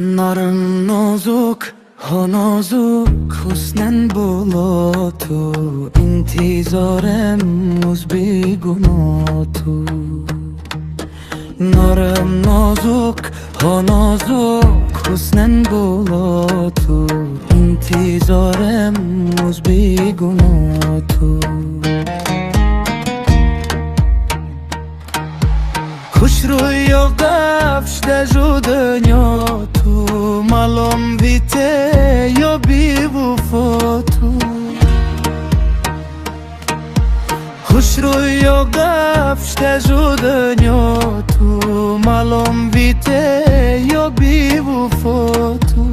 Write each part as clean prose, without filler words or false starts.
نرم نازک ها نازک حسنن بالا تو انتظارم موز بیگنا تو نرم نازک ها نازک حسنن بالا تو انتظارم موز بیگنا تو خوش رویا قفش دجو دنیا تو مالم بیته یا بی وفا تو خوش رویا قفش دجو دنیا تو مالم بیته یا بی وفا تو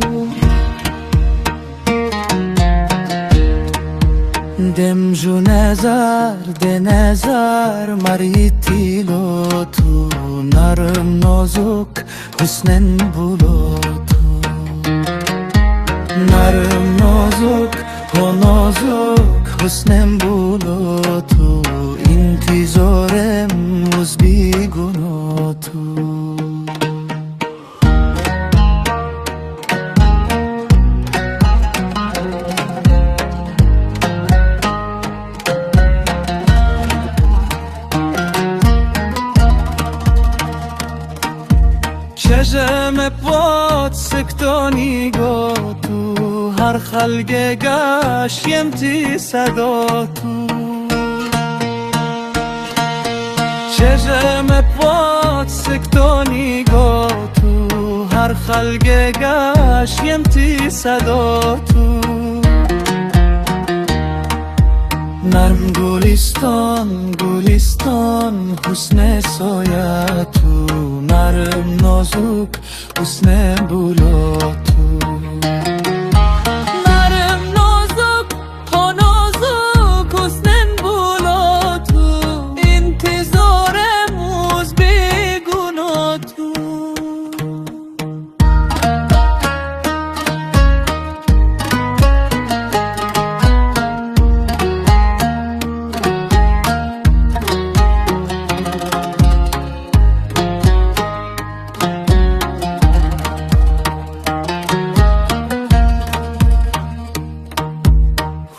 دم جو نظر ده نظر مری تیلو تو نرم نازک حسنن بولو تو نرم نازک ها نازک حسنن بولو تو انتظارم از بیگنا تو چشم پات سکتانی گا تو هر خلق گشیم تی صدا تو چشم پات سکتانی گا تو هر خلق گشیم تی صدا تو نرم گلستان گلستان حسن سایه تو نرم نازک حسن بولا تو نرم نازک ها نازک حسن بولا تو انتظارم از بیگنا تو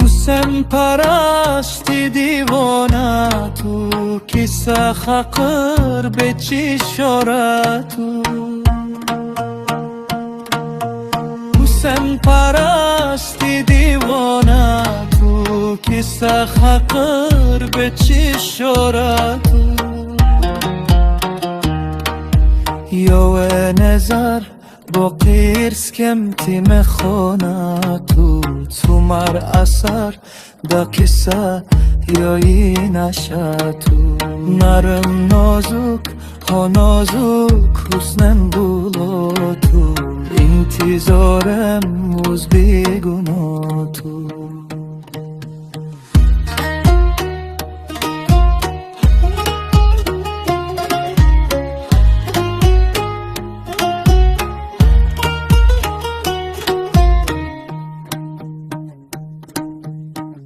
حسن پرستی دیوانه تو کیسه خقر به چی شاره تو حسن پرستی دیوانه تو کیسه خقر به چی شاره تو یا نظر با قیرس کم تیم خانه تو مر اثر دا کسا یایی نشه تو نرم نازک ها نازک حسنم بولا تو انتظارم از بیگنا تو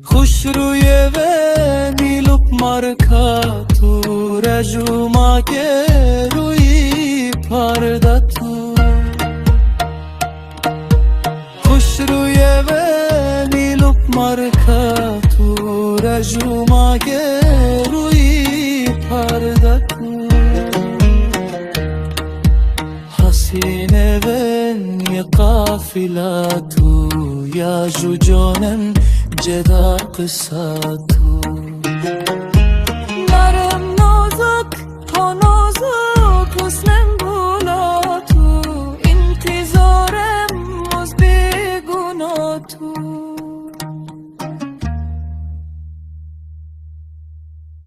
خوش روی ونی لپ مارکا تو رجوما که روی پرده تو خوش روی ونی لپ مارکا تو رجوما که روی پرده تو حسین ونی قافله تو یا جو جانم جدا قصه تو نرم نازک ها نازک حسن